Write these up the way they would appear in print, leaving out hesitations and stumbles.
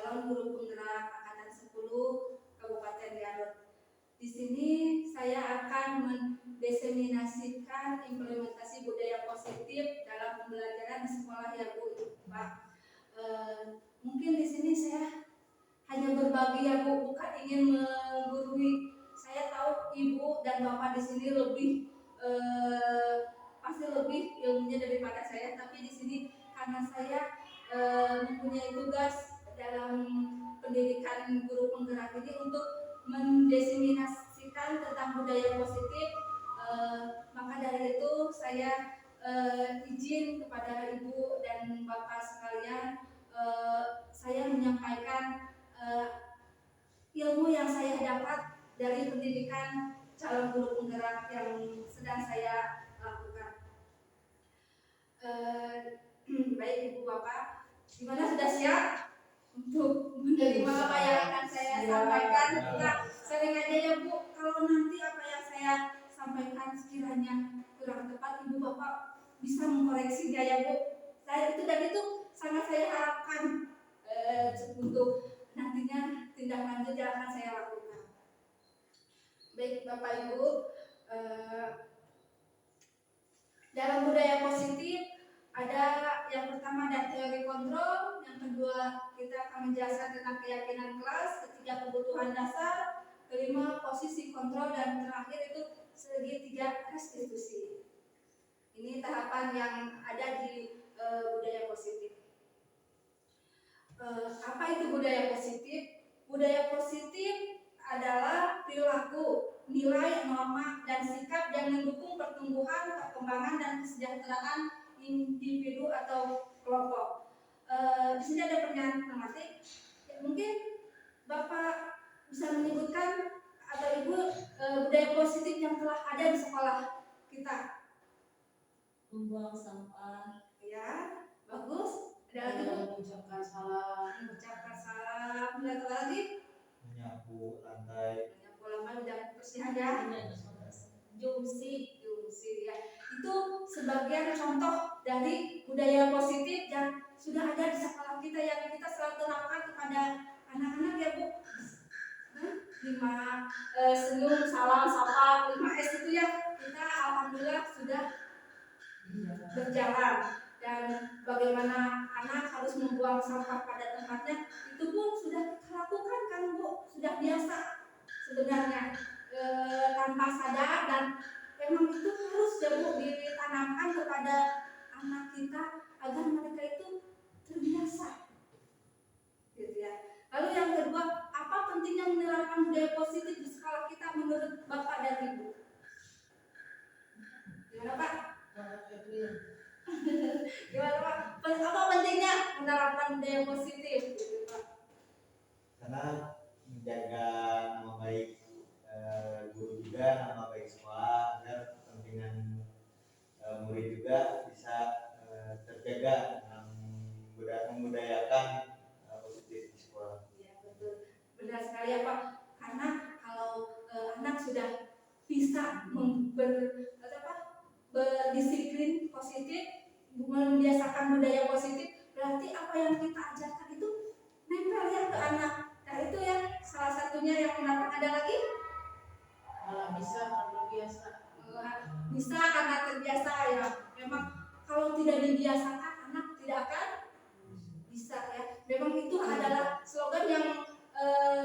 calon guru penggerak angkatan 10 Kabupaten Garut. Di sini saya akan mendiseminasikan implementasi budaya positif dalam pembelajaran di sekolah ya Bu, Pak. Mungkin di sini saya hanya berbagi ya Bu, bukan ingin menggurui. Saya tahu Ibu dan Bapak di sini lebih pasti lebih ilmunya daripada saya, tapi di sini karena saya mempunyai tugas dalam pendidikan guru penggerak ini untuk mendiseminasikan tentang budaya positif, maka dari itu saya izin kepada Ibu dan Bapak sekalian, saya menyampaikan ilmu yang saya dapat dari pendidikan calon guru penggerak yang sedang saya lakukan. Baik Ibu Bapak, gimana, sudah siap untuk menerima apa yang akan saya sampaikan? Nah, sering aja ya Bu, kalau nanti apa yang saya sampaikan sekiranya kurang tepat, Ibu Bapak bisa mengkoreksi ya Bu. Saya itu dan itu sangat saya harapkan untuk nantinya tindak lanjut yang akan saya lakukan. Baik Bapak Ibu, dalam budaya positif ada yang pertama ada teori kontrol, yang kedua kita akan menjelaskan tentang keyakinan kelas, ketiga kebutuhan dasar, kelima posisi kontrol, dan terakhir itu segitiga restitusi. Ini tahapan yang ada di budaya positif. Apa itu budaya positif? Budaya positif adalah perilaku, nilai, norma, dan sikap yang mendukung pertumbuhan, perkembangan, dan kesejahteraan individu atau kelompok. Di sini ada pernyataan tematik. Mungkin Bapak bisa menyebutkan atau Ibu budaya positif yang telah ada di sekolah kita. Membuang sampah. Ya, bagus. Ada lagi? Mengucapkan salam. Mengucapkan salam. Ada lagi? Menyapu lantai. Menyapu lantai, udah bersih aja. Jungsi ya. Itu sebagian contoh dari budaya positif yang sudah ada di sekolah kita yang kita selalu terapkan kepada anak-anak ya Bu. 5 senyum, salam, sapa, 5S itu ya kita alhamdulillah sudah berjalan. Dan bagaimana anak harus membuang sampah pada tempatnya itu pun sudah kita lakukan kan Bu, sudah biasa sebenarnya, tanpa sadar, dan memang itu harus ya Bu ditanamkan kepada anak kita agar mereka itu terbiasa gitu ya. Lalu yang kedua, apa pentingnya menerapkan budaya positif di sekolah kita menurut Bapak dan Ibu? Gimana Pak? Gimana Pak? Apa pentingnya menerapkan budaya positif gitu Pak? Karena menjaga nama baik guru juga, nama baik sekolah, agar kepentingan murid juga bisa terjaga dengan membudayakan positif di sekolah. Ya betul, benar sekali ya Pak. Karena kalau anak sudah bisa berdisiplin positif, membiasakan budaya positif, berarti apa yang kita ajarkan itu nempel ya ke anak. Nah itu ya salah satunya yang menarik. Ada lagi? Bisa karena biasa. Bisa karena terbiasa ya. Memang kalau tidak dibiasakan anak tidak akan bisa ya. Memang itu adalah slogan yang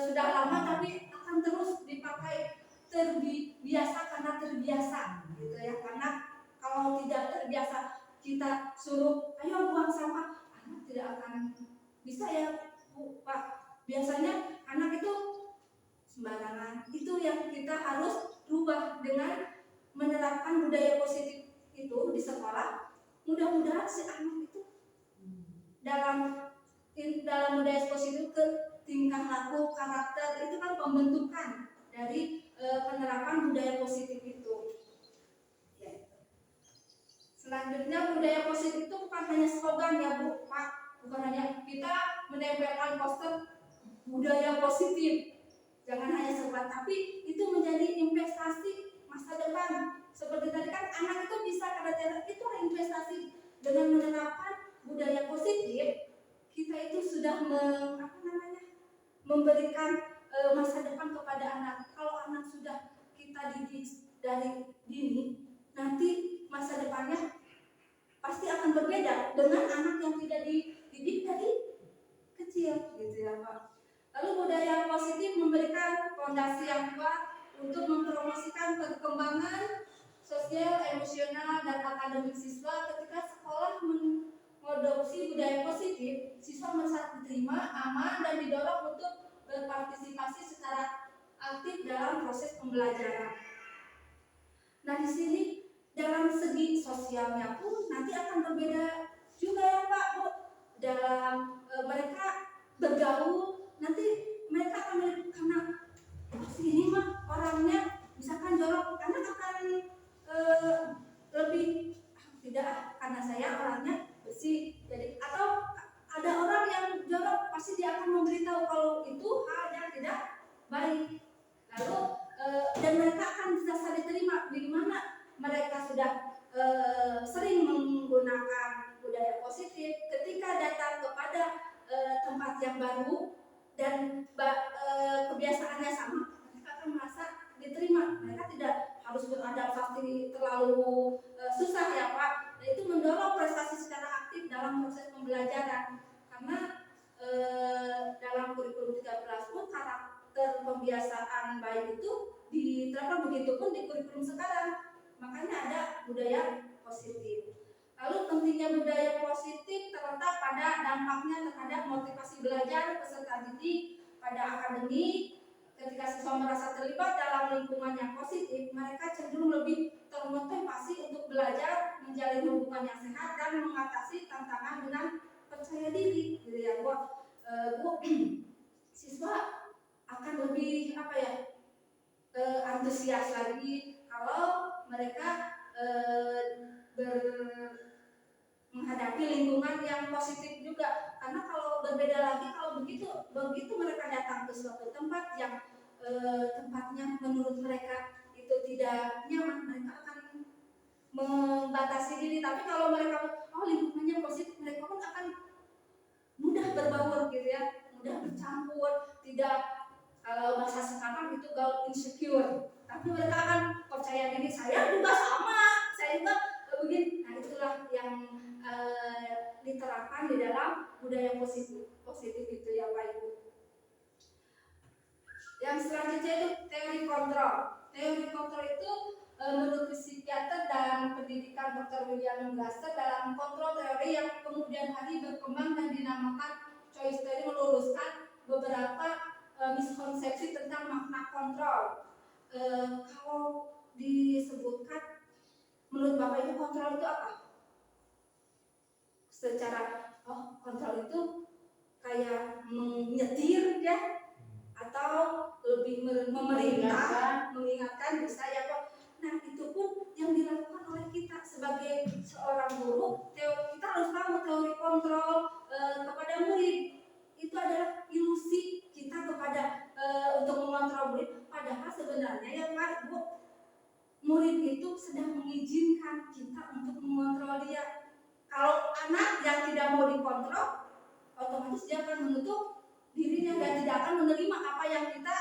sudah lama tapi akan terus dipakai, terbiasa karena terbiasa gitu ya. Karena kalau tidak terbiasa kita suruh ayo buang sampah, anak tidak akan bisa ya Bu, Pak. Biasanya anak itu sembarangan. Itu yang kita harus rubah dengan menerapkan budaya positif itu di sekolah. Mudah-mudahan si anak itu dalam budaya positif ke tingkah laku, karakter, itu kan pembentukan dari penerapan budaya positif itu. Ya. Selanjutnya budaya positif itu bukan hanya slogan ya Bu, Pak. Bukan hanya kita menempelkan poster budaya positif, jangan hanya sebuah, tapi itu menjadi investasi masa depan. Seperti tadi kan anak itu bisa karena itu investasi. Dengan menerapkan budaya positif, kita itu sudah memberikan masa depan kepada anak. Kalau anak sudah kita didik dari dini, nanti masa depannya pasti akan berbeda dengan anak yang tidak dididik dari kecil, gitu ya Pak. Lalu budaya positif memberikan fondasi yang kuat untuk mempromosikan perkembangan sosial, emosional, dan akademik siswa. Ketika sekolah mengadopsi budaya positif, siswa merasa diterima, aman, dan didorong untuk berpartisipasi secara aktif dalam proses pembelajaran. Nah, di sini dalam segi sosialnya pun nanti akan berbeda juga ya Pak Bu. Dalam mereka bergaul, nanti mereka akan melihat karena sini mah orangnya misalkan jorok, anak akan lebih tidak karena saya orangnya bersih, jadi atau ada orang yang jorok pasti dia akan memberitahu kalau itu hal yang tidak baik. Lalu dan mereka akan bisa diterima di mana mereka sudah sering menggunakan budaya positif. Ketika datang kepada tempat yang baru dan kebiasaannya sama, mereka akan merasa diterima. Mereka tidak harus beradaptasi terlalu susah ya Pak. Nah, itu mendorong prestasi secara aktif dalam proses pembelajaran. Karena dalam kurikulum 13 pun karakter pembiasaan baik itu diterapkan, begitu pun di kurikulum sekarang. Makanya ada budaya positif. Lalu pentingnya budaya positif terletak pada dampaknya terhadap motivasi belajar peserta didik pada akademik. Ketika siswa merasa terlibat dalam lingkungan yang positif, mereka cenderung lebih termotivasi untuk belajar, menjalin hubungan yang sehat, dan mengatasi tantangan dengan percaya diri. Gitu ya, Bu, siswa akan lebih antusias lagi kalau mereka menghadapi lingkungan yang positif juga. Karena kalau berbeda lagi, kalau begitu mereka datang ke suatu tempat yang tempatnya menurut mereka itu tidak nyaman, mereka akan membatasi diri. Tapi kalau mereka lingkungannya positif, mereka pun akan mudah berbaur gitu ya, mudah bercampur, tidak bahasa sekarang itu gaul insecure. Tapi mereka akan percaya diri, saya juga sama, saya juga begini. Nah, itulah yang diterapkan di dalam budaya positif itu ya Pak Ibu. Yang selanjutnya itu teori kontrol. Teori kontrol itu menurut psikiater dan pendidikan Dr. William Glasser, dalam kontrol teori yang kemudian hari berkembang dan dinamakan choice theory, meluruskan beberapa miskonsepsi tentang makna kontrol. Kalau disebutkan menurut Bapak itu kontrol itu apa? Secara kontrol itu kayak menyetir ya, atau lebih memerintah, mengingatkan bisa ya Pak. Nah, itu pun yang dilakukan oleh kita sebagai seorang guru. Kita harus tahu teori kontrol kepada murid itu adalah ilusi kita kepada untuk mengontrol murid. Padahal sebenarnya ya Pak Bu, murid itu sedang mengizinkan kita untuk mengontrol dia. Kalau anak yang tidak mau dikontrol, otomatis dia akan menutup dirinya dan tidak akan menerima apa yang kita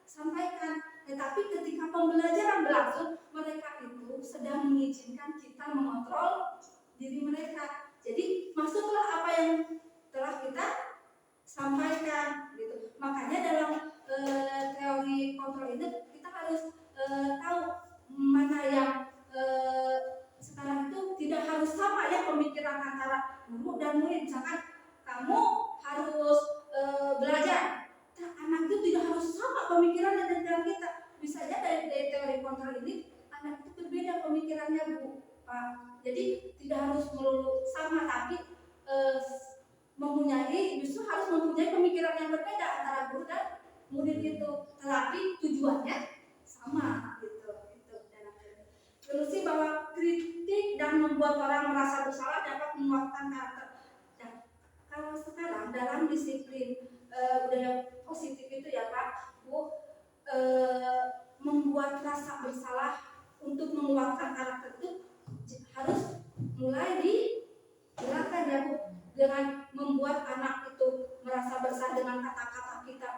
sampaikan. Tetapi ketika pembelajaran berlangsung, mereka itu sedang mengizinkan kita mengontrol diri mereka. Jadi masuklah apa yang telah kita sampaikan gitu. Makanya dalam teori kontrol itu kita harus tahu mana yang sekarang itu tidak harus sama ya pemikiran antara guru dan murid. Misalkan kamu harus belajar, nah, anak itu tidak harus sama pemikirannya dengan kita. Bisa saja dari teori kontrol ini anak itu berbeda pemikirannya Bu Pak. Jadi tidak harus melulu sama, tapi justru harus mempunyai pemikiran yang berbeda antara guru dan murid itu. Tetapi tujuannya sama gitu. Ilusi bahwa kritik dan membuat orang merasa bersalah dapat menguatkan karakter. Nah, kalau sekarang dalam disiplin budaya positif itu ya Pak Bu, membuat rasa bersalah untuk menguatkan karakter itu harus mulai dijelaskan ya Bu, dengan membuat anak itu merasa bersalah dengan kata-kata kita.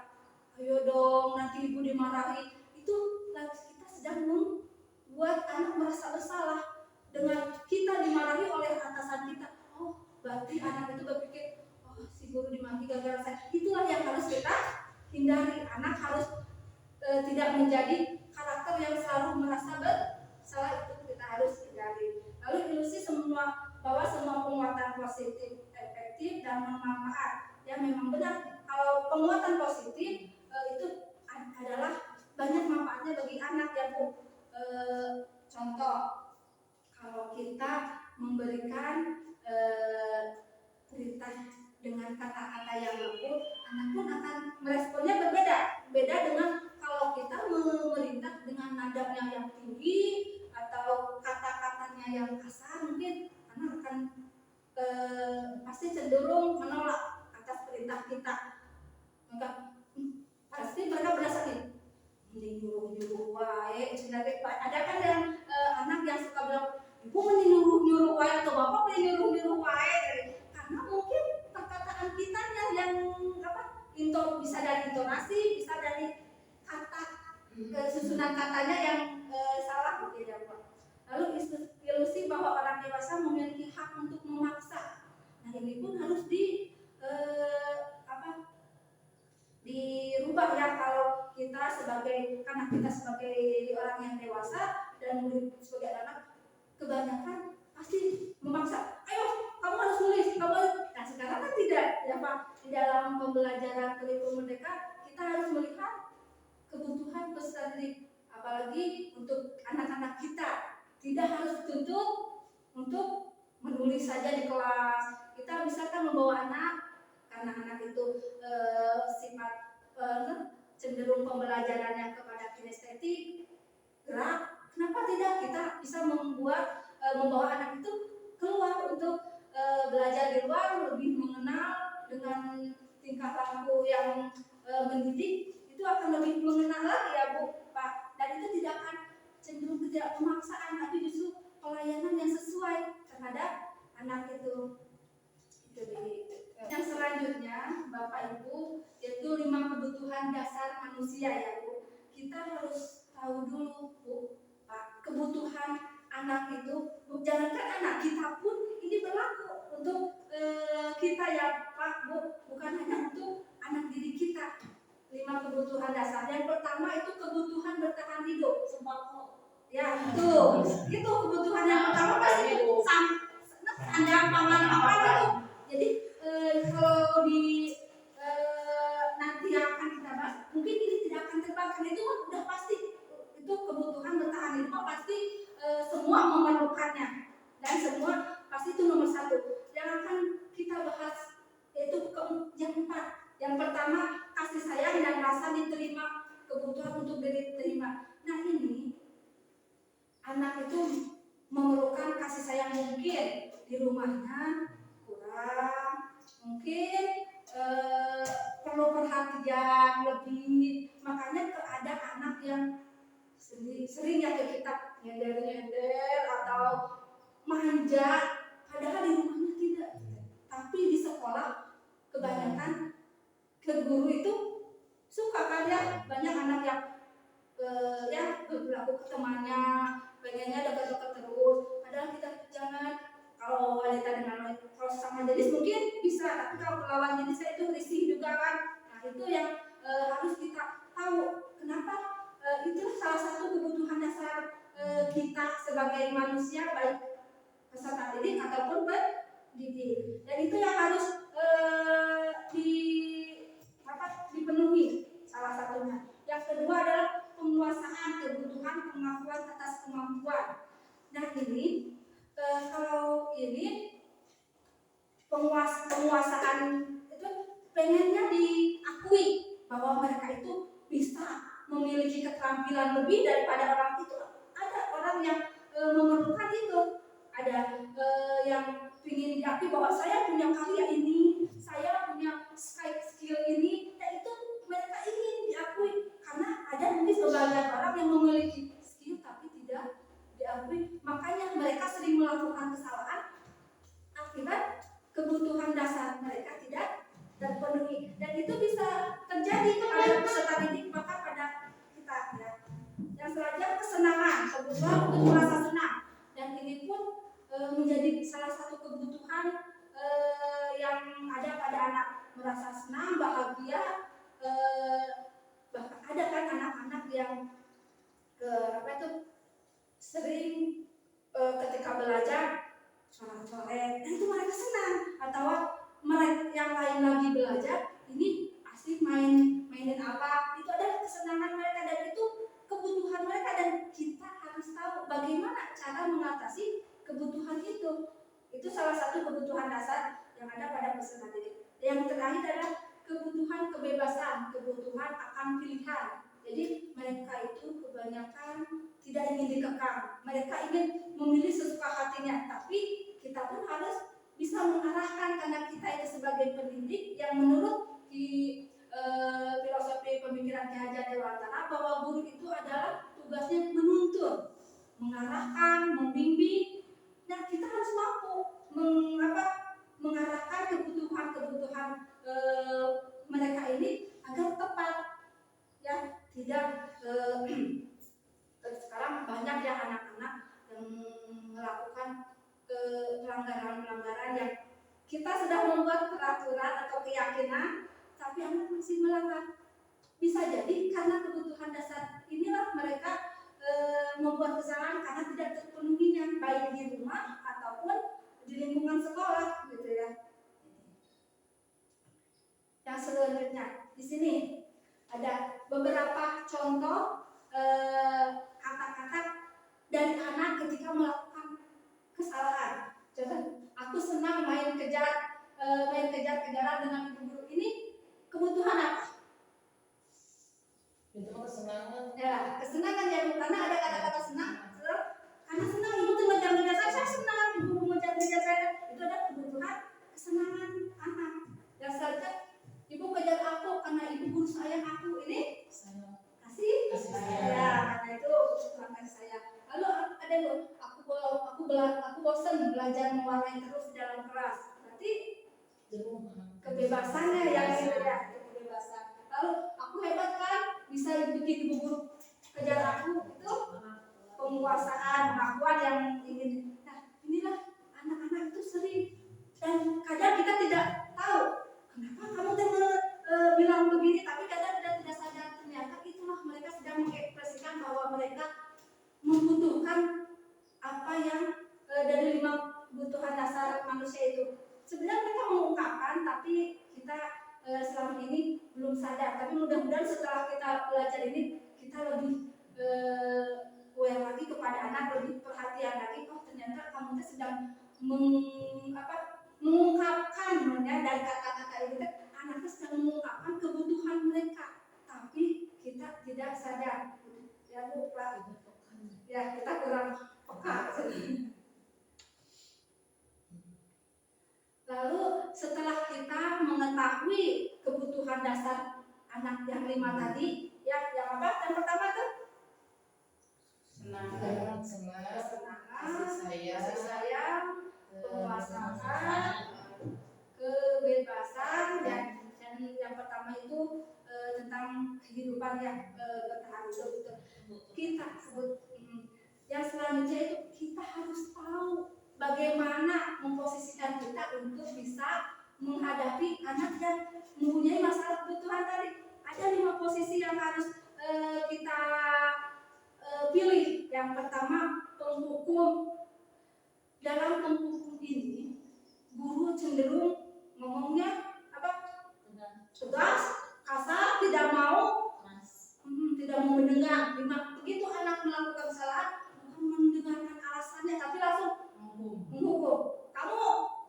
ayo dong nanti ibu dimarahi, itu kita sedang membuat anak merasa bersalah dengan kita dimarahi oleh atasan kita. Oh, berarti anak itu berpikir, oh si guru dimarahi gara-gara saya. Itulah yang harus kita hindari. Anak harus tidak menjadi karakter yang selalu merasa bersalah, itu kita harus hindari. Lalu ilusi bahwa semua penguatan positif efektif dan bermanfaat. Ya memang benar, kalau penguatan positif itu adalah banyak manfaatnya bagi anak ya Bu. Contoh, kalau kita memberikan perintah dengan kata-kata yang lembut, anak pun akan meresponnya berbeda. Beda dengan kalau kita memerintah dengan nadanya yang tinggi atau kata-katanya yang kasar, mungkin anak akan pasti cenderung menolak atas perintah kita. Maka pasti mereka berasa nih, nyuruh-nyuruh wae. Ada kan yang anak yang suka bilang, ibu menyuruh-nyuruh wae atau bapak menyuruh-nyuruh wae, karena mungkin perkataan kita yang bisa dari intonasi, bisa dari kata, susunan katanya yang salah mungkin ya Pak. Lalu ilusi bahwa orang dewasa memiliki hak untuk memaksa. Nah ini pun harus dirubah ya, kalau kita karena kita sebagai orang yang dewasa dan murid sebagai anak, kebanyakan pasti memaksa, ayo kamu harus nulis, kamu harus. Nah sekarang kan tidak ya Pak, di dalam pembelajaran kurikulum merdeka kita harus melihat kebutuhan peserta didik, apalagi untuk anak-anak kita. Tidak harus dituntut untuk menulis saja di kelas. Kita misalkan membawa anak, karena anak itu sifat cenderung pembelajarannya kepada kinestetik, gerak. Kenapa tidak kita bisa membawa anak itu keluar untuk belajar di luar, lebih mengenal dengan tingkah laku yang mendidik, itu akan lebih mengenal lagi ya Bu Pak. Dan itu tidak akan cenderung tidak pemaksaan, tapi justru pelayanan yang sesuai terhadap anak itu. Yang selanjutnya Bapak Ibu, yaitu 5 kebutuhan dasar manusia ya Bu. Kita harus tahu dulu Bu Pak, kebutuhan anak itu, jangankan anak, kita pun ini berlaku untuk kita ya Pak Bu, bukan hanya untuk anak didik kita. 5 kebutuhan dasar. Yang pertama itu kebutuhan bertahan hidup, sembako. Ya, itu kebutuhan yang pertama pasti sandang pangan apa itu. Jadi kalau di nanti yang akan kita bahas, mungkin ini tidak akan terbakar, itu udah pasti. Itu kebutuhan bertahan hidup pasti semua memerlukannya, dan semua pasti itu nomor 1. Yang akan kita bahas yaitu yang 4. Yang pertama, kasih sayang dan rasa diterima, kebutuhan untuk diterima. Nah ini anak itu memerlukan kasih sayang, mungkin di rumahnya kurang, mungkin perlu perhatian lebih. Makanya ada anak yang sering ya ke kita nyender-nyender atau manja, padahal di rumahnya tidak. Tapi di sekolah kebanyakan ke guru itu suka kan ya, banyak anak yang berlaku ke temannya, pengennya dekat-dekat terus. Padahal kita jangan, kalau wanita dengan kalau sama jenis mungkin bisa, tapi kalau lawan jenisnya itu risih juga kan. Nah itu yang harus kita tahu. Kenapa? Itu salah satu kebutuhan dasar kita sebagai manusia, baik peserta didik ataupun pendidik. Dan itu yang harus dipenuhi salah satunya. Yang kedua adalah penguasaan kebutuhan pengakuan atas kemampuan. Nah ini kalau ini penguasaan itu pengennya diakui bahwa mereka itu bisa memiliki keterampilan lebih daripada orang itu. Ada orang yang memerlukan itu, ada yang ingin diakui bahwa saya punya karya ini, saya punya skill ini, dan itu mereka ingin diakui. Karena ada mungkin sebagian orang yang memiliki skill tapi tidak diakui, makanya mereka sering melakukan kesalahan akibat kebutuhan dasar mereka tidak terpenuhi. Dan itu bisa terjadi pada peserta anak merasa senang, bahagia. Bahkan ada kan anak-anak yang sering ketika belajar coret-coret, itu mereka senang. Atau mereka yang lain lagi belajar, ini asik mainin apa, itu adalah kesenangan mereka dan itu kebutuhan mereka, dan kita harus tahu bagaimana cara mengatasi kebutuhan itu. Itu salah satu kebutuhan dasar yang ada pada peserta didik. Yang terakhir adalah kebutuhan kebebasan, kebutuhan akan pilihan. Jadi mereka itu kebanyakan tidak ingin dikekang, mereka ingin memilih sesuka hatinya. Tapi kita pun harus bisa mengarahkan, karena kita itu sebagai pendidik yang menurut di filosofi pemikiran Ki Hajar Dewantara bahwa guru itu adalah tugasnya menuntun, mengarahkan, membimbing. Nah, kita harus mampu mengarahkan kebutuhan mereka ini agar tepat, ya, tidak sekarang banyak ya anak-anak yang melakukan pelanggaran-pelanggaran yang kita sudah membuat peraturan atau keyakinan, tapi anak masih melanggar. Bisa jadi karena kebutuhan dasar inilah mereka membuat kesalahan karena tidak terpenuhinya, baik di rumah ataupun di lingkungan sekolah, gitu ya. Yang selanjutnya di sini ada beberapa contoh kata-kata dari anak ketika melakukan kesalahan. Contoh, aku senang main kejar-kejaran dengan ibu guru. Ini kebutuhan apa? Itu kesenangan. Ya, kesenangan ya, Bu. Karena ada kata-kata senang. Karena senang ibu tuh ngejar-ngejar saya senang ibu ngejar-ngejar saya. Itu ada kebutuhan kesenangan anak. Yang selanjutnya, ibu kejar aku karena ibu guru sayang aku. Ini kasih sayang. ya, karena itu kebutuhan kasih sayang. Lalu ada loh, aku bosan belajar mewarnai terus di dalam kelas. Berarti kebebasannya yang itu ya, kebebasan. Lalu aku hebat kan, bisa bikin ibu guru kejar aku, itu penguasaan, pengakuan yang ingin. Nah, inilah anak-anak itu sering, dan kadang kita tidak tahu kenapa kamu bilang begini, tapi kadang kita tidak sadar ternyata itulah mereka sedang mengekspresikan bahwa mereka membutuhkan apa yang dari 5 kebutuhan dasar manusia itu. Sebenarnya mereka mengungkapkan, tapi kita selama ini belum sadar. Tapi mudah-mudahan setelah kita belajar ini, kita lebih aware lagi kepada anak, lebih perhatian lagi. Oh, ternyata kamu sedang mengungkapkan ya, dari kata-kata ini, anaknya sedang mengungkapkan kebutuhan mereka, tapi kita tidak sadar. Ya, Bu, Pak. Ya, kita kurang peka. Lalu setelah kita mengetahui kebutuhan dasar anak yang 5 tadi, ya, yang apa? Yang pertama tuh kesenangan, kasih sayang, penguasaan, kebebasan, dan yang pertama itu tentang kehidupan yang bertahan hidup. Kita sebut. Yang selanjutnya itu kita harus tahu bagaimana memposisikan kita untuk bisa menghadapi anak yang mempunyai masalah kebutuhan tadi. Ada 5 posisi yang harus kita pilih. Yang pertama, penghukum. Dalam penghukum ini, guru cenderung ngomongnya apa? Tegas, kasar, tidak mau mendengar. Begitu anak melakukan kesalahan, bukan mendengarkan alasannya, tapi langsung menghukum. Kamu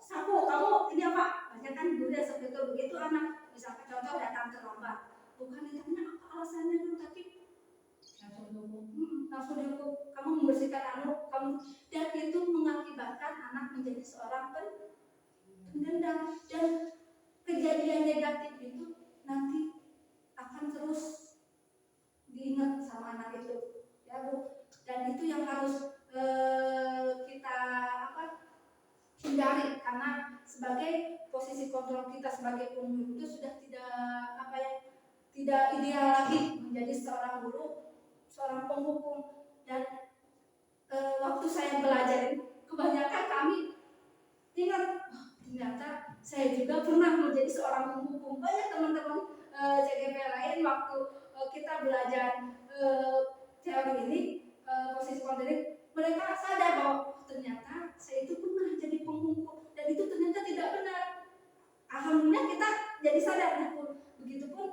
sapu, kamu ini apa? Banyak kan guru yang seperti itu. Begitu anak, misalkan contoh datang terlambat, bukan ditanya apa alasannya dulu, tapi langsung dihukum. Kamu membersihkan kamu, dan itu mengakibatkan anak menjadi seorang pendendam, dan kejadian negatif itu nanti akan terus diingat sama anak itu, ya, Bu. Dan itu yang harus kita hindari, karena sebagai posisi kontrol kita sebagai pengurus itu sudah tidak ideal lagi menjadi seorang guru, seorang penghukum. Dan waktu saya belajar, kebanyakan kami ingat, ternyata saya juga pernah menjadi seorang penghukum. Banyak teman-teman CGP lain waktu kita belajar teori ini, posisi konten, mereka sadar bahwa ternyata saya itu pernah jadi penghukum dan itu ternyata tidak benar. Alhamdulillah kita jadi sadar. Begitupun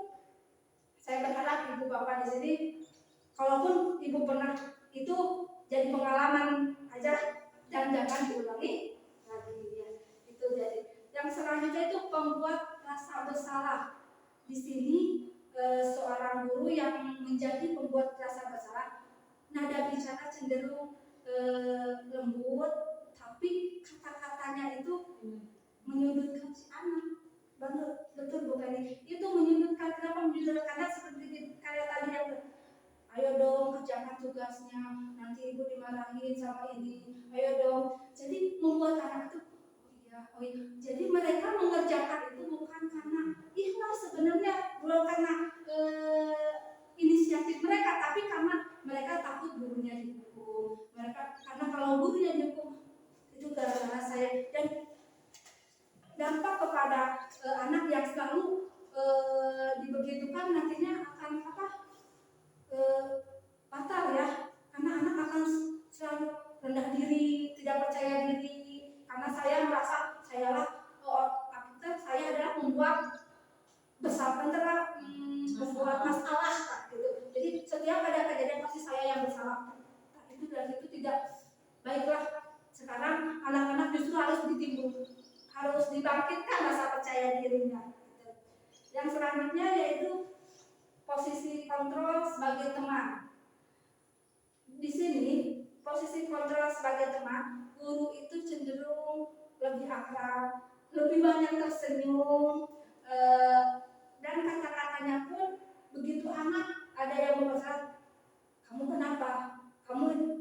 saya berharap ibu bapak di sini, kalaupun ibu pernah itu jadi pengalaman aja dan jangan diulangi lagi ya. Itu jadi. Yang selanjutnya itu pembuat rasa bersalah. Di sini seorang guru yang menjadi pembuat rasa bersalah, nada bicara cenderung lembut, tapi kata-katanya itu menyudutkan si anak. Betul bukan ini? Itu menyudutkan. Kenapa menyudutkan? Karena seperti kayak tadi yang ayo dong kerjakan tugasnya, nanti ibu dimarahin sama ini, ayo dong. Jadi membuat anak itu oh iya. Jadi mereka mengerjakan itu bukan karena ikhlas sebenarnya, bukan karena inisiatif mereka, tapi karena mereka takut gurunya dihukum. Mereka karena kalau gurunya dihukum itu gara-gara saya. Dan dampak kepada anak yang selalu dibegitukan nantinya akan fatal ya, karena anak akan selalu rendah diri, tidak percaya diri, karena saya merasa saya adalah membuat membuat masalah gitu. Jadi setiap ada kejadian pasti saya yang bersalah. Itu dari itu tidak baiklah. Sekarang anak-anak justru harus harus dibangkitkan rasa percaya dirinya. Yang selanjutnya yaitu posisi kontrol sebagai teman. Di sini posisi kontrol sebagai teman, guru itu cenderung lebih akrab, lebih banyak tersenyum, dan kata-katanya pun begitu anak ada yang berkata, kamu kenapa?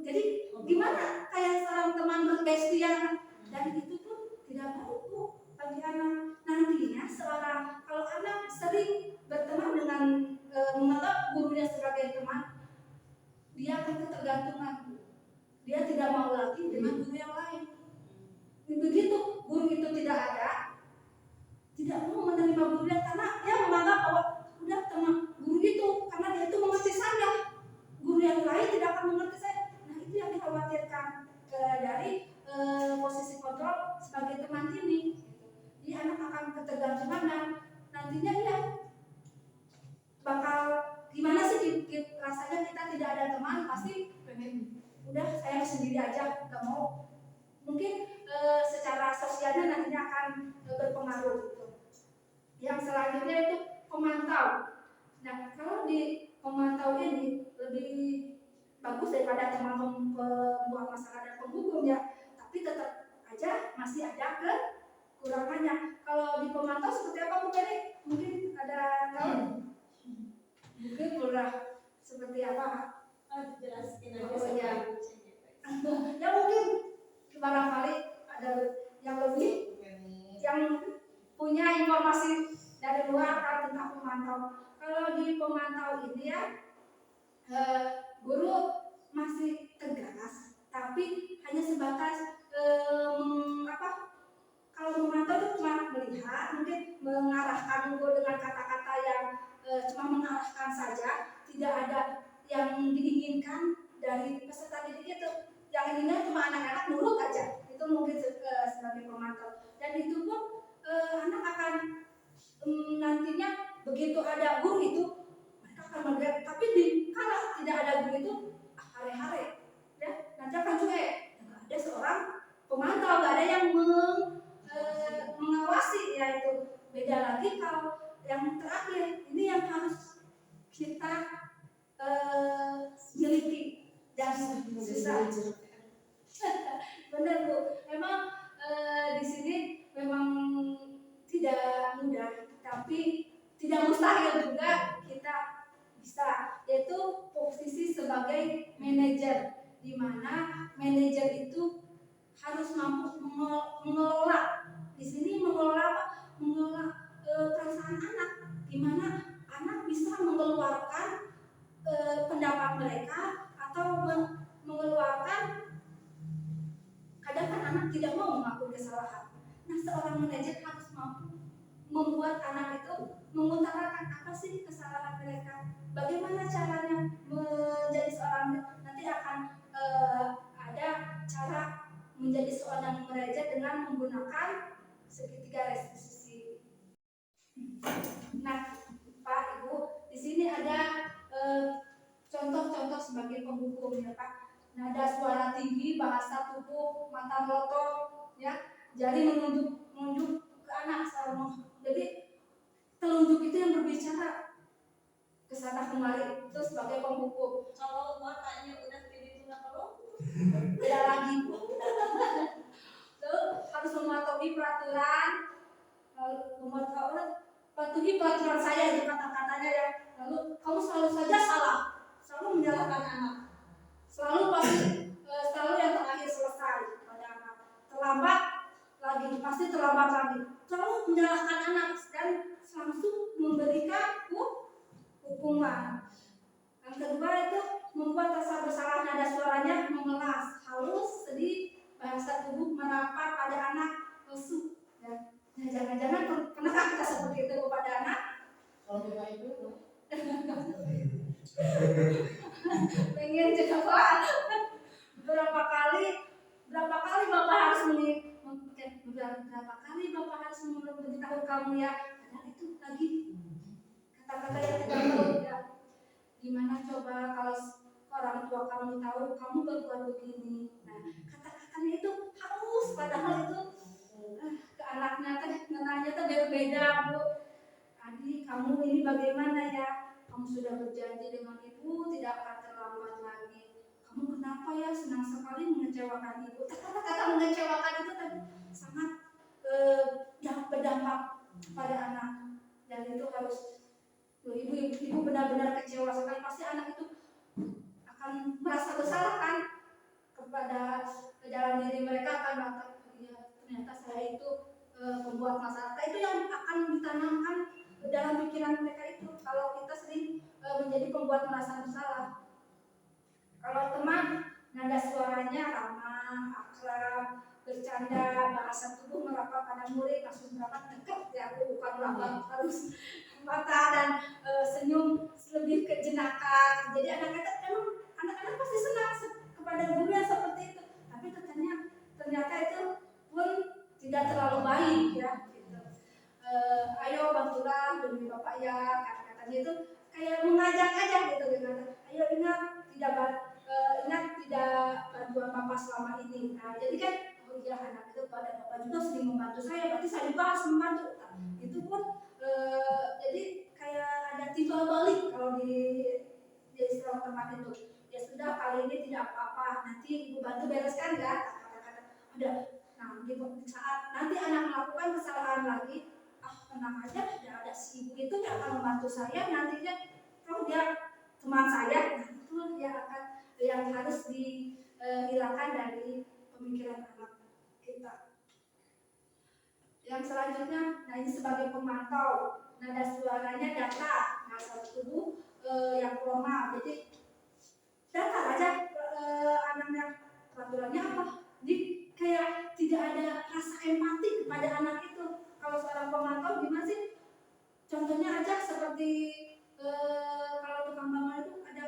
Jadi gimana kayak seorang teman berbestian, dan itu pun tidak baik bagi anak. Nantinya kalau anak sering berteman dengan menganggap gurunya sebagai teman, dia akan ketergantungan. Dia tidak mau lagi dengan guru yang lain. Begitu guru itu tidak mau menerima guru yang, karena dia menganggap bahwa udah teman guru itu, karena dia itu mengerti saya, guru yang lain tidak akan mengerti saya. Nah itu yang dikhawatirkan dari posisi kontrol sebagai teman ini. Jadi anak akan ketergantungan dan nantinya dia bakal gimana sih rasanya kita tidak ada teman, pasti pengen udah saya sendiri aja, nggak mau. Mungkin secara sosialnya nantinya akan berpengaruh gitu. Yang selanjutnya itu pemantau. Nah kalau di pemantau ini lebih bagus daripada teman pembuat masalah dan penghukum ya, tapi tetap aja masih ada kekurangannya. Kalau di pemantau seperti apa Bu Keri? Mungkin ada tahu? Mungkin pernah seperti apa? Jelaskan Oh, aja ya. Ya mungkin barangkali ada yang lebih yang punya informasi dari luar tentang pemantau. Kalau di pemantau ini ya, guru masih tegas, tapi hanya sebatas kalau memantau itu cuma melihat, mungkin mengarahkan guru dengan kata-kata yang cuma mengarahkan saja, tidak ada yang diinginkan dari peserta didik itu. Yang inginnya cuma anak-anak nurut aja, itu mungkin sebagai pemantau. Dan itu pun anak akan nantinya begitu ada guru itu mereka akan melihat, tapi kalau tidak ada guru itu hare-hare ya, nanti akan cuek. Nggak ada seorang pemantau, nggak ada yang mengawasi ya. Itu beda lagi. Kalau yang terakhir ini yang harus kita miliki dan susah. Benar Bu, memang di sini memang tidak mudah, tapi tidak mustahil juga kita bisa, yaitu posisi sebagai manajer, di mana manajer itu harus mampu mengelola. Di sini mengelola perasaan anak, di mana anak bisa mengeluarkan pendapat mereka atau mengeluarkan, kadang kan anak tidak mau mengakui kesalahan. Nah seorang manajer harus mampu membuat anak itu mengutarakan apa sih kesalahan mereka, bagaimana caranya menjadi seorang, nanti akan ada cara menjadi seorang remaja dengan menggunakan segitiga restitusi. Nah, Pak Ibu, di sini ada contoh-contoh sebagai penghukum ya Pak. Nada suara tinggi, bahasa tubuh, mata melotot, ya, jari menunjuk ke anak selalu. Jadi telunjuk itu yang berbicara ke sana kemari, itu sebagai penghukum. Kalau matanya udah jadi tuna kalau Tidak lagi. Tuh, harus mematuhi peraturan, mematuhi peraturan saya itu kata-katanya ya. Lalu kamu selalu saja salah, selalu menyalahkan anak, selalu yang terakhir selesai pada anak, terlambat lagi, pasti terlambat lagi, selalu menyalahkan anak dan langsung memberikan hukuman. Yang kedua itu membuat rasa bersalah, nada suaranya mengelas, halus, sedih, bahasa tubuh merapat pada anak, lesu. Ya. Nah, jangan-jangan kenapa kita seperti itu kepada anak? kalau kita itu Pengen juga Pak. Berapa kali Bapak harus memberitahu kamu ya, padahal itu lagi kata-kata yang tidak baik ya. Gimana coba kalau orang tua kamu tahu kamu berbuat begini, nah kata-katanya itu halus, padahal itu ke anaknya ngenanya berbeda. Bu, adik kamu ini bagaimana ya, kamu sudah berjanji dengan ibu tidak akan terlambat lagi, kamu kenapa ya senang sekali mengecewakan ibu. Kata-kata mengecewakan itu tadi sangat berdampak pada anak, dan itu harus ibu benar-benar kecewa sekali, pasti anak itu akan merasa bersalah kan kepada dalam diri mereka, akan ya, ternyata saya itu pembuat masalah. Itu yang akan ditanamkan dalam pikiran mereka itu kalau kita sering menjadi pembuat merasa bersalah. Kalau teman, nada suaranya ramah, akrab, bercanda, bahasa tubuh merapat pada murid, langsung merapat dekat ya, bukan merapat harus mata dan senyum lebih ke jenaka. Jadi anak-anak pasti senang kepada guru yang seperti itu. Tapi ternyata itu pun tidak terlalu baik ya. Gitu. Ayo bantulah demi bapak ya, kata-katanya itu kayak mengajak aja gitu. Ayo ingat tidak bantuan bapak selama ini. Nah, jadi kan oh iya anak itu pada bapak juga sering membantu saya, berarti saya juga harus membantu. Nah, itu pun jadi kayak ada timbal balik kalau di istilah teman itu. Ya sudah kali ini tidak apa-apa, nanti ibu bantu bereskan ya, kata-kata ada. Nah, di saat nanti anak melakukan kesalahan lagi, tenang aja, tidak ada si ibu itu yang akan membantu saya nantinya. Kalau dia teman saya, nah itu yang harus dihilangkan dari pemikiran anak kita. Yang selanjutnya, nah ini sebagai pemantau, nada suaranya datar, bahasa tubuh yang formal. Jadi datar aja anaknya, peraturannya apa? Jadi kayak tidak ada rasa empati kepada anak itu. Kalau seorang pemantau gimana sih? Contohnya aja seperti kalau tukang bangunan itu ada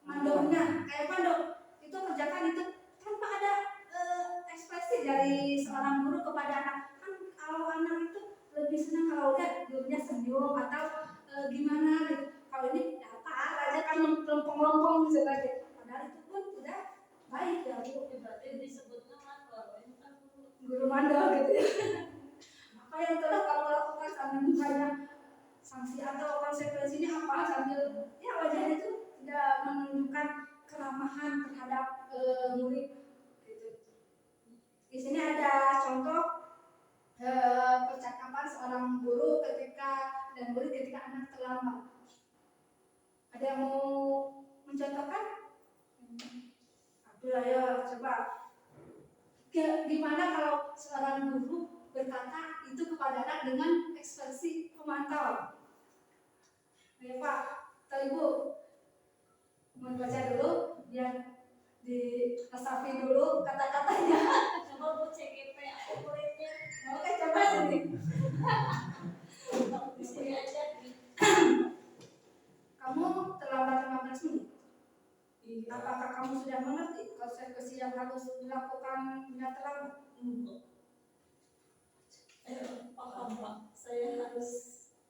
mandornya, kayak mandor itu kerjakan itu tanpa ada ekspresi dari seorang guru kepada anak. Kan kalau anak itu lebih senang kalau lihat gurunya senyum atau gimana gitu. Kalau ini datar aja kan lempeng-lempeng misalnya. Padahal itu pun udah baik ya Bu. berarti disebutnya mandor, ini kan Guru mandor gitu ya. Apa yang telah kamu lakukan sambil misalnya sanksi atau konsekuensinya apa, sambil ya wajahnya itu tidak menunjukkan keramahan terhadap murid gitu. Di sini ada contoh percakapan seorang guru dan murid ketika anak terlambat. Ada yang mau mencontohkan? Abdullah ya, coba. Gimana kalau seorang guru berkata itu kepada anak dengan ekspresi pemantau? Ya Pak, atau Ibu mau baca dulu biar diresapi dulu kata-katanya. coba Bu CGP aku muridnya. Oke, coba sini. yang harus dilakukan dengan terlambat. Paham Pak, saya harus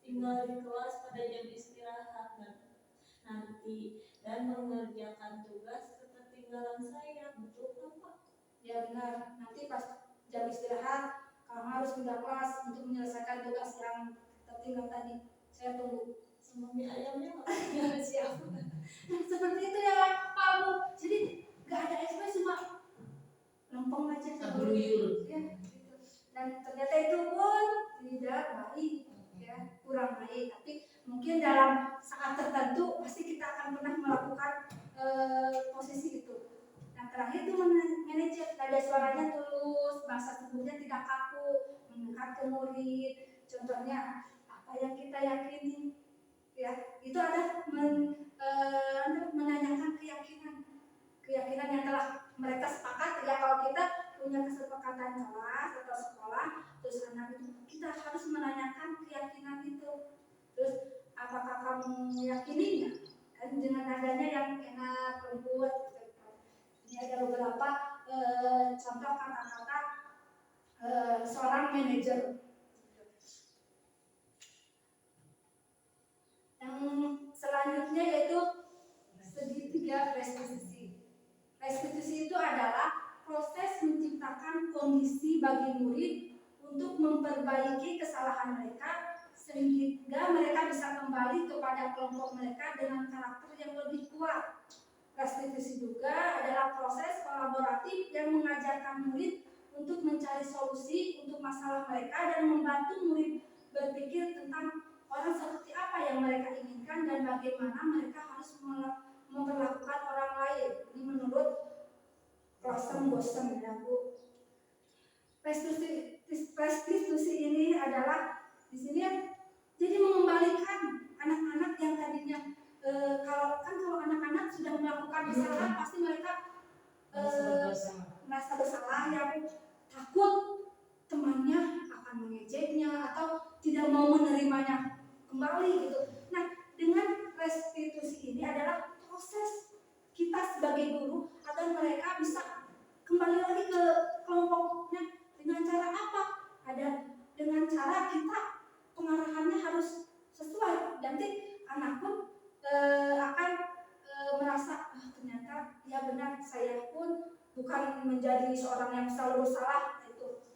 tinggal di kelas pada jam istirahat nanti dan mengerjakan tugas ketertinggalan saya, betul kan Pak? Ya benar, nanti pas jam istirahat kamu harus pindah kelas untuk menyelesaikan tugas yang tertinggal tadi. Saya tunggu. Sama mie ayamnya makanya siap. Seperti itu ya Pak Bu. Jadi nggak ada ekspresi cuma lempeng aja. Sabuluyur. Ya, gitu. Dan ternyata itu pun tidak baik, ya kurang baik. Tapi mungkin dalam saat tertentu pasti kita akan pernah melakukan posisi itu. Yang terakhir itu manajer, nada suaranya tulus, bahasa tubuhnya tidak kaku, mendekat ke murid. Contohnya apa yang kita yakini, ya itu ada menanyakan keyakinan yang telah mereka sepakat. Ya kalau kita punya kesepakatan kelas atau sekolah, terus anak itu kita harus menanyakan keyakinan itu. Terus apakah kamu meyakininya? Kan dengan nadanya yang enak, lembut. Ini ada beberapa contoh kata-kata seorang manajer. Yang selanjutnya yaitu segitiga restitusi. Restitusi itu adalah proses menciptakan kondisi bagi murid untuk memperbaiki kesalahan mereka sehingga mereka bisa kembali kepada kelompok mereka dengan karakter yang lebih kuat. Restitusi juga adalah proses kolaboratif yang mengajarkan murid untuk mencari solusi untuk masalah mereka dan membantu murid berpikir tentang orang seperti apa yang mereka inginkan dan bagaimana mereka harus memperlakukan orang lain. Ini menurut Rosenbosen ya Bu. Restitusi ini adalah di sini jadi mengembalikan anak-anak yang tadinya kalau anak-anak sudah melakukan kesalahan pasti mereka merasa bersalah, yang takut temannya akan mengejeknya atau tidak mau menerimanya kembali gitu. Nah, dengan restitusi ini adalah proses kita sebagai guru agar mereka bisa kembali lagi ke kelompoknya. Dengan cara apa? Dengan cara kita pengarahannya harus sesuai. Nanti anak pun akan merasa ternyata ya benar, saya pun bukan menjadi seorang yang selalu bersalah. Itu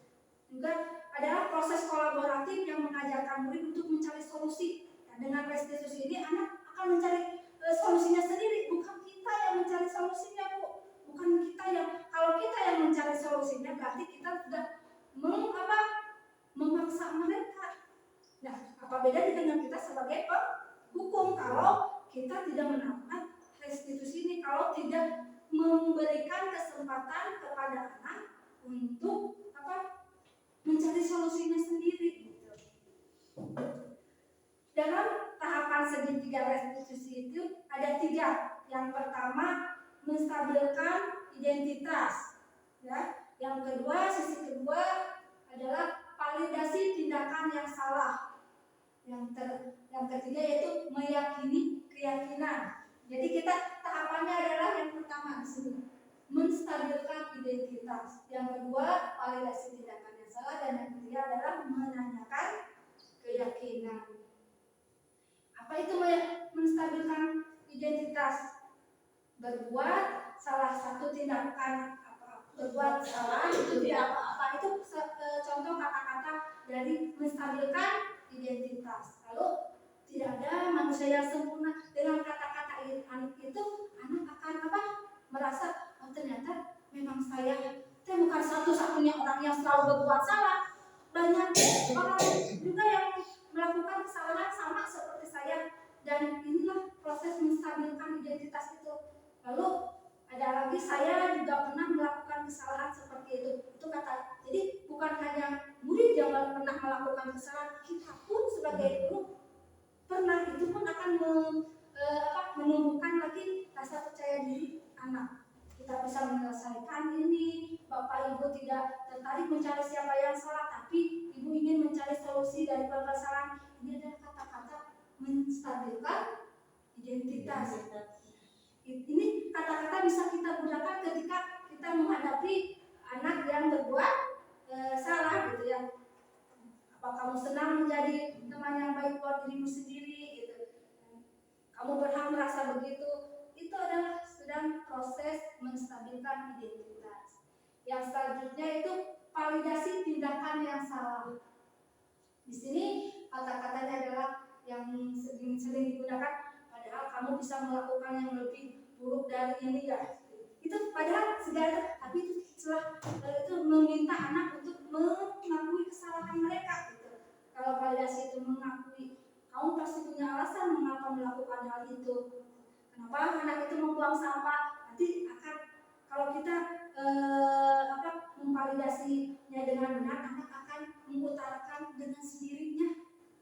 juga adalah proses kolaboratif yang mengajarkan murid untuk mencari solusi. Nah, dengan restitusi ini anak akan mencari solusinya sendiri, bukan kita yang mencari solusinya Bu. Bukan kita yang, kalau kita yang mencari solusinya berarti kita sudah memaksa mereka. Nah, apa bedanya dengan kita sebagai hukum kalau kita tidak menerapkan restitusi ini, kalau tidak memberikan kesempatan kepada anak untuk mencari solusinya sendiri gitu. Dalam tahapan segitiga restitusi itu ada 3. Yang pertama menstabilkan identitas, ya. Yang kedua, sisi kedua adalah validasi tindakan yang salah. Yang ketiga yaitu meyakini keyakinan. Jadi kita tahapannya adalah yang pertama di sini menstabilkan identitas. Yang kedua validasi tindakan yang salah, dan yang ketiga adalah menanyakan keyakinan. Apa itu menstabilkan identitas? Berbuat salah satu tindakan berbuat salah itu tidak apa-apa. Itu contoh kata-kata dari menstabilkan identitas. Lalu tidak ada manusia yang sempurna. Dengan kata-kata itu anak akan merasa ternyata memang saya bukan satu-satunya orang yang selalu berbuat salah. Banyak orang juga yang melakukan kesalahan sama seperti saya, dan inilah proses menstabilkan identitas itu. Lalu ada lagi, saya juga pernah melakukan kesalahan seperti itu. Itu kata. Jadi bukan hanya murid yang pernah melakukan kesalahan, kita pun sebagai guru pernah. Itu pun akan menumbuhkan lagi rasa percaya diri anak. Kita bisa menyelesaikan ini. Bapak Ibu tidak tertarik mencari siapa yang salah, tapi Ibu ingin mencari solusi dari permasalahan. Ini adalah kata-kata menstabilkan identitas. Ini kata-kata bisa kita gunakan ketika kita menghadapi anak yang berbuat salah gitu ya. Apa kamu senang menjadi teman yang baik buat dirimu sendiri gitu. Kamu berhak merasa begitu. Itu adalah sedang proses menstabilkan identitas. Yang selanjutnya itu validasi tindakan yang salah. Di sini kata-katanya adalah yang sering digunakan, padahal kamu bisa melakukan yang lebih buruk dari ini ya. Itu padahal segala, tapi itu setelah itu meminta anak untuk mengakui kesalahan mereka gitu. Kalau validasi itu mengakui, kamu pasti punya alasan mengapa melakukan hal itu. Kenapa anak itu membuang sampah? Nanti akan kalau kita memvalidasinya dengan benar, anak akan mengutarakan dengan sendirinya,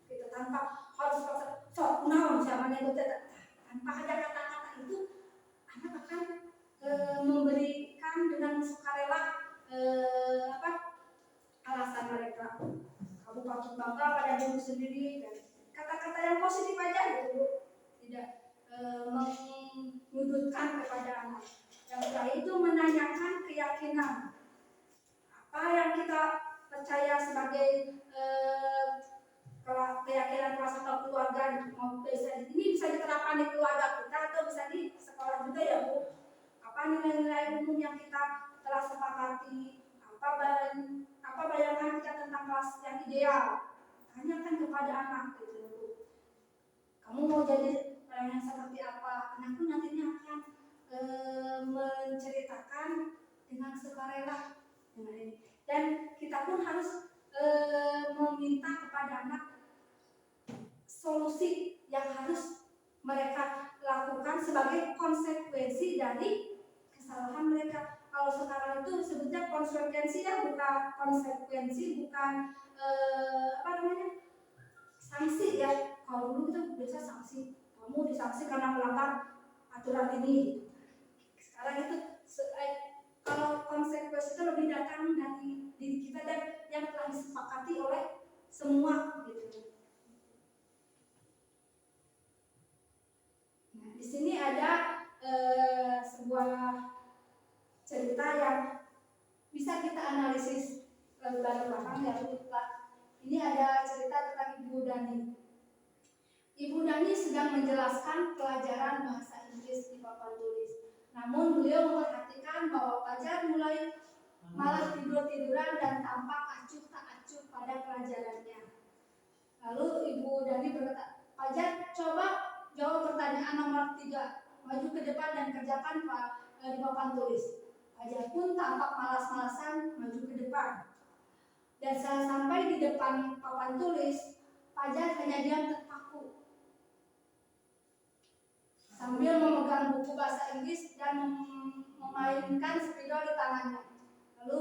gitu, tanpa harus sok naon zaman itu tanpa ada kata-kata itu, anak akan memberikan dengan sukarela alasan mereka. Kamu patut bangga pada diri sendiri, dan kata-kata yang positif aja gitu, tidak menyudutkan kepada anak. Yang setelah itu menanyakan keyakinan. Apa yang kita percaya sebagai keyakinan kelas atau keluarga, ini bisa diterapkan di keluarga kita atau bisa di sekolah juga ya Bu. Apa nilai-nilai umum yang kita telah sepakati? Apa bayangan kita tentang kelas yang ideal? Tanyakan kepada anak gitu Bu. Kamu mau jadi orang yang seperti apa? Anakku nantinya akan menceritakan dengan sukarela dengan ini. Dan kita pun harus meminta kepada anak solusi yang harus mereka lakukan sebagai konsekuensi dari kesalahan mereka. Kalau sekarang itu sebutnya konsekuensi ya, bukan konsekuensi, bukan sanksi ya. Kalau dulu itu biasa sanksi, kamu disanksi karena melanggar aturan ini. Sekarang itu kalau konsekuensi itu lebih datang dari diri kita dan yang telah disepakati oleh semua gitu. Nah, di sini ada sebuah cerita yang bisa kita analisis lebih belakang ya Pak. Ini ada cerita tentang Ibu Dani. Ibu Dani sedang menjelaskan pelajaran bahasa Inggris di papan tulis. Namun beliau memperhatikan bahwa Fajar mulai malah tidur-tiduran dan tampak acuh tak acuh pada pelajarannya. Lalu Ibu Dani berkata, Fajar coba jawab pertanyaan nomor 3, maju ke depan dan kerjakan di papan tulis. Fajar pun tampak malas-malasan maju ke depan. Dan sampai di depan papan tulis, Fajar hanya diam terpaku sambil memegang buku bahasa Inggris dan memainkan spidol di tangannya. Lalu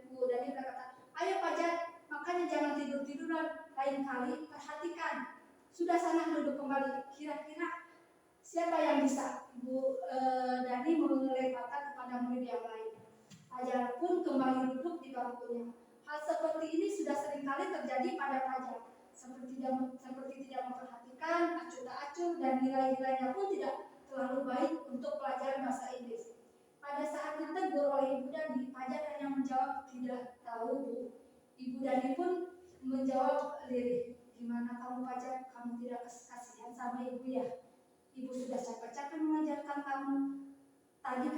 Bu Dani berkata, ayo Fajar, makanya jangan tidur-tiduran, lain kali perhatikan. Sudah sana duduk kembali. Kira-kira siapa yang bisa? Ibu Dani melemparkan kepada murid yang lain. Fajar pun kembali duduk di bangkunya. Hal seperti ini sudah seringkali terjadi pada Fajar. Seperti tidak memperhatikan, acuh tak acuh, dan nilai-nilainya pun tidak terlalu baik untuk pelajaran bahasa Inggris. Pada saat ditegur oleh Ibu Dani, Fajar hanya menjawab tidak tahu Bu. Ibu Dani pun menjawab lirih, gimana kamu Fajar, kamu tidak kasihan sama ibu ya? Ibu sudah capek-capek mengajarkan kamu, tadi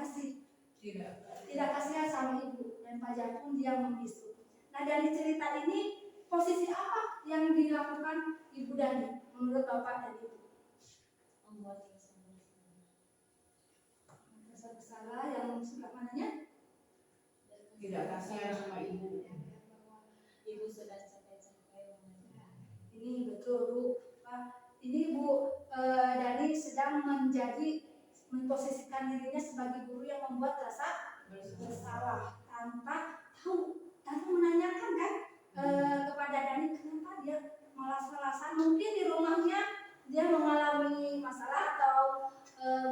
tidak kasihan sama ibu, dan Fajar pun dia membisu. Nah dari cerita ini, posisi apa yang dilakukan Ibu Dani menurut Bapak dan Ibu? Membuat rasa bersalah yang suka mananya? Tidak kasihan sama ibu. Ibu sudah capek-capek. Ini betul Bu. Ini Bu Dani sedang memposisikan dirinya sebagai guru yang membuat rasa bersalah tanpa tahu, tanpa menanyakan kan kepada Dani kenapa dia malas-malasan. Mungkin di rumahnya dia mengalami masalah atau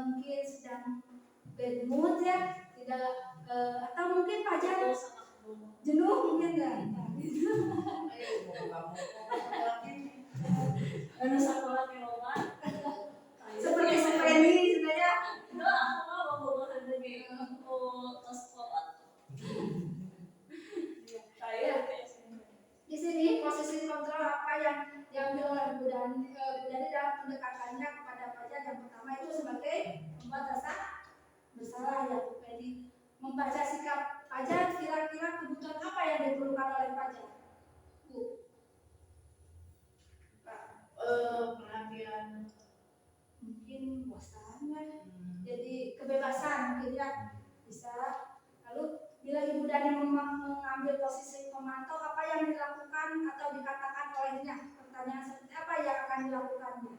mungkin sedang bad mood ya, tidak atau mungkin Fajar jenuh mungkin ya. Aduh sekolah di rumah. Seperti ini sebenarnya. Itu aku mau bawa lagi. Oh, ke sekolah oleh Bu Dani dalam pendekatannya kepada pelajar. Yang pertama itu sebagai membuat rasa bersalah ya Bu. Jadi membaca sikap pelajar, kira-kira kebutuhan apa yang diperlukan oleh pelajar, Bu? Perhatian. Mungkin bosan ya. Jadi kebebasan mungkin ya bisa. Lalu bila Ibu Dani mengambil posisi pemantau, apa yang dilakukan atau dikatakan olehnya? Pertanyaan seperti apa yang akan dilakukannya?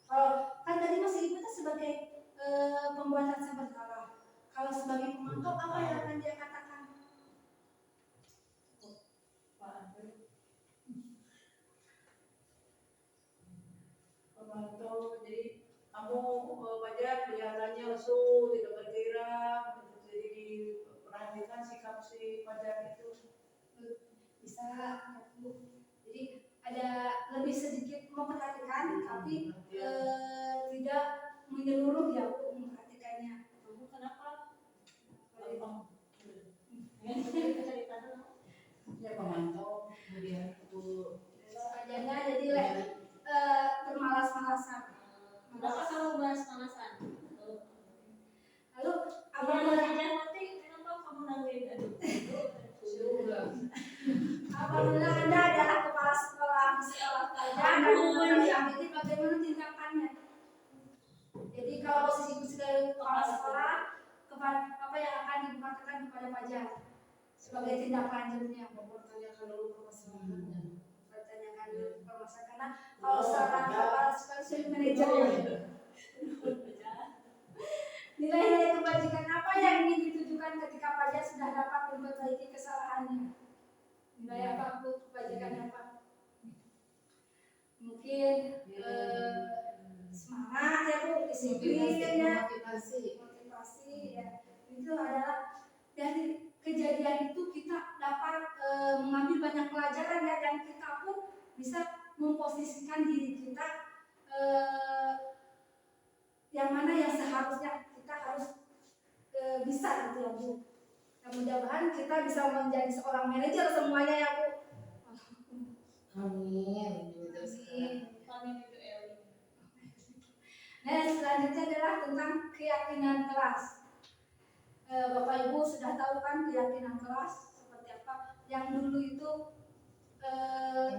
Kalau kan tadi masih Ibu itu sebagai pembuat rasa bersalah. Kalau sebagai pemantau apa yang akan dia katakan? Pemantau, jadi kamu pelajar kelihatannya lesu, tidak bergerak, jadi diperhatikan sikap si pelajar itu. Bisa Bu. Jadi ada lebih sedikit memperhatikan tapi tidak menyeluruh ya Bu memperhatikannya. Kamu kenapa? Ya pemantau, kemudian itu Pelajarnya jadi bermalas-malasan. Kenapa kamu malas-malasan? Lalu Abang belajar nanti kenapa kamu nangis? apabila Anda adalah kepala sekolah di sekolah pelajar dan mengambil bagaimana tindakannya? Jadi kalau posisi Ibu sebagai kepala sekolah, apa yang akan dikatakan kepada pelajar sebagai tindak lanjutnya? mempertanyakan dulu permasalahannya. Pertanyakan dulu permasalahan, karena kalau seorang kepala sekolah sulit manajer ya. Nilai-nilai kebajikan apa yang ingin ditujukan ketika pelajar sudah dapat memperbaiki kesalahannya? Nilai apa Bu? Kebajikan apa? Mungkin semangat ya Bu, disiplin ya, motivasi ya. Itu adalah dari kejadian itu kita dapat mengambil banyak pelajaran ya, dan kita pun bisa memposisikan diri kita yang mana yang seharusnya kita harus bisa gitu ya Bu. Dan mudah-mudahan kita bisa menjadi seorang manajer semuanya ya Bu. Amin. Amin. Nah selanjutnya adalah tentang keyakinan kelas. Bapak Ibu sudah tahu kan keyakinan kelas seperti apa? Yang dulu itu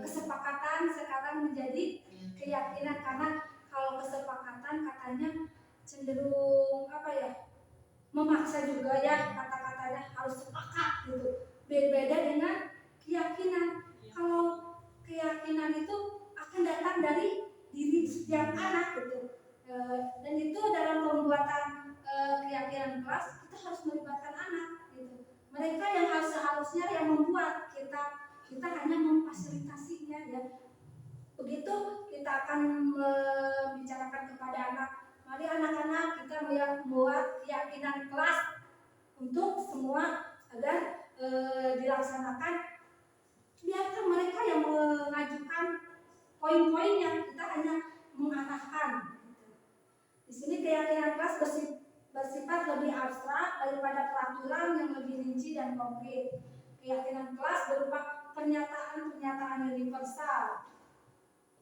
kesepakatan, sekarang menjadi keyakinan, karena kalau kesepakatan katanya cenderung apa ya, memaksa juga ya, kata-katanya harus sepakat gitu. Berbeda dengan keyakinan. Kalau keyakinan itu akan datang dari diri setiap anak gitu. Dan itu dalam pembuatan keyakinan kelas kita harus melibatkan anak gitu. Mereka yang seharusnya yang membuat, kita hanya memfasilitasinya ya. Begitu kita akan membicarakan kepada anak, mari anak-anak kita membuat keyakinan kelas untuk semua agar dilaksanakan. Biarkan mereka yang mengajukan poin-poinnya, kita hanya mengarahkan. Di sini keyakinan kelas bersifat lebih abstrak daripada peraturan yang lebih rinci dan konkret. Keyakinan kelas berupa pernyataan-pernyataan universal.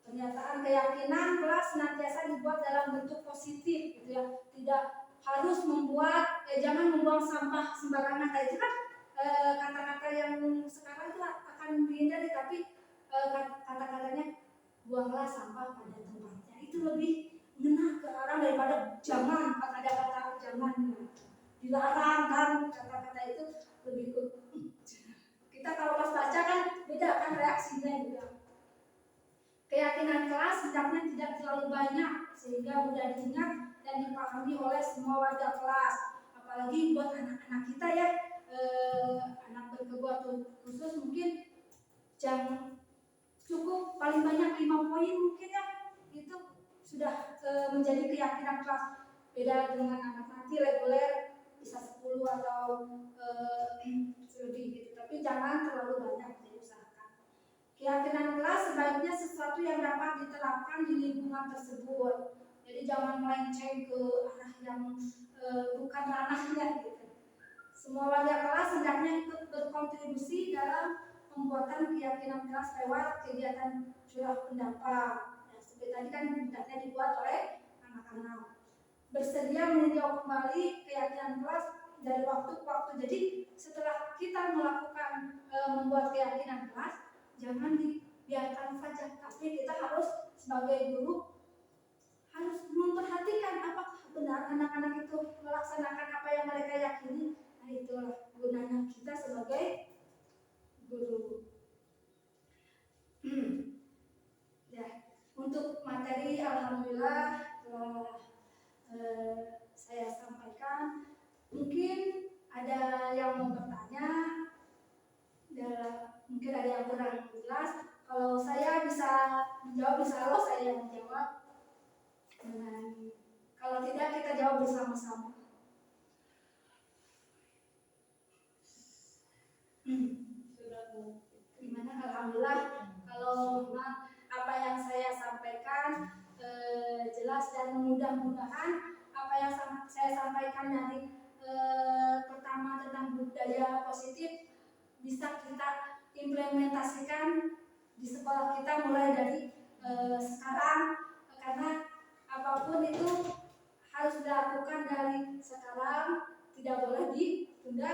Pernyataan keyakinan kelas senantiasa dibuat dalam bentuk positif gitu ya. Tidak harus jangan membuang sampah sembarangan. Itu kan kata-kata yang sekarang itu akan dihindari, tapi kata-katanya buanglah sampah pada tempatnya. Itu lebih ngena ke orang daripada jangan, ada kata jangan dilarang kan, kata-kata itu lebih ke kita kalau pas baca kan beda kan reaksinya juga. Keyakinan kelas hendaknya tidak terlalu banyak sehingga mudah diingat dan dipahami oleh semua warga kelas, apalagi buat anak-anak kita ya, anak berkebutuhan khusus mungkin jangan cukup paling banyak 5 poin mungkin ya, itu sudah menjadi keyakinan kelas. Beda dengan anak nanti reguler bisa 10 atau lebih gitu, tapi jangan terlalu banyak diusahakan. Keyakinan kelas sebaiknya sesuatu yang dapat diterapkan di lingkungan tersebut, jadi jangan melenceng ke arah yang bukan ranahnya gitu. Semua warga kelas hendaknya ikut berkontribusi dalam pembuatan keyakinan kelas lewat kegiatan curah pendapat. Ya, seperti tadi kan hendaknya dibuat oleh anak-anak. Bersedia meninjau kembali keyakinan kelas dari waktu ke waktu. Jadi setelah kita melakukan membuat keyakinan kelas, jangan dibiarkan saja, tapi kita harus sebagai guru harus memperhatikan apakah benar anak-anak itu melaksanakan apa yang mereka yakini. Nah, itulah gunanya kita sebagai guru. Ya, untuk materi alhamdulillah saya sampaikan. Mungkin ada yang mau bertanya, mungkin ada yang kurang jelas. Kalau saya bisa menjawab, insya Allah saya menjawab. Kalau tidak, kita jawab bersama-sama. Gimana? Alhamdulillah. Kalau apa yang saya sampaikan jelas, dan mudah-mudahan apa yang saya sampaikan dari pertama tentang budaya positif bisa kita implementasikan di sekolah kita mulai dari sekarang, karena apapun itu harus dilakukan dari sekarang, tidak boleh ditunda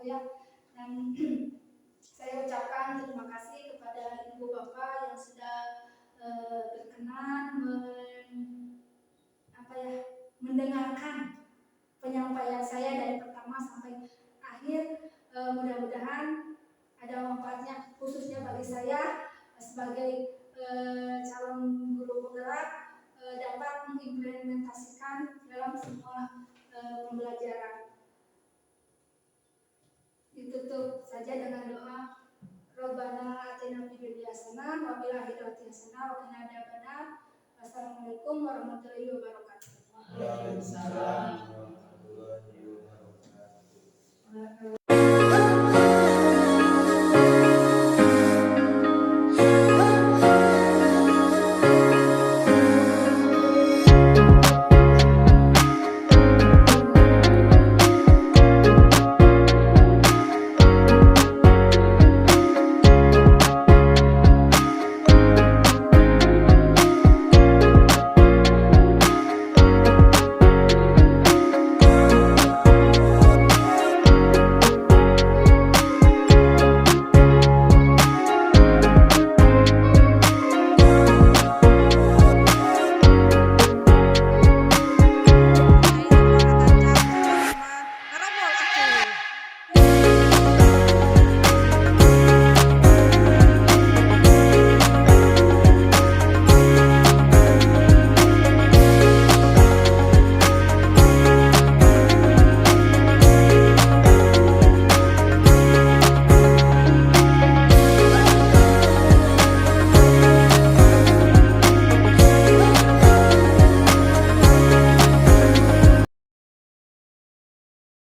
ya. Dan saya ucapkan terima kasih kepada Ibu Bapak yang sudah berkenan mendengarkan penyampaian saya dari pertama sampai akhir. Mudah-mudahan ada manfaatnya, khususnya bagi saya sebagai calon guru penggerak dapat mengimplementasikan dalam semua pembelajaran. Ditutup saja dengan doa Rabbana atina fid dunya hasanah wa fil akhirati hasanah wa qina adzabannar. Wassalamualaikum warahmatullahi wabarakatuh. Waalaikumsalam warahmatullahi wabarakatuh.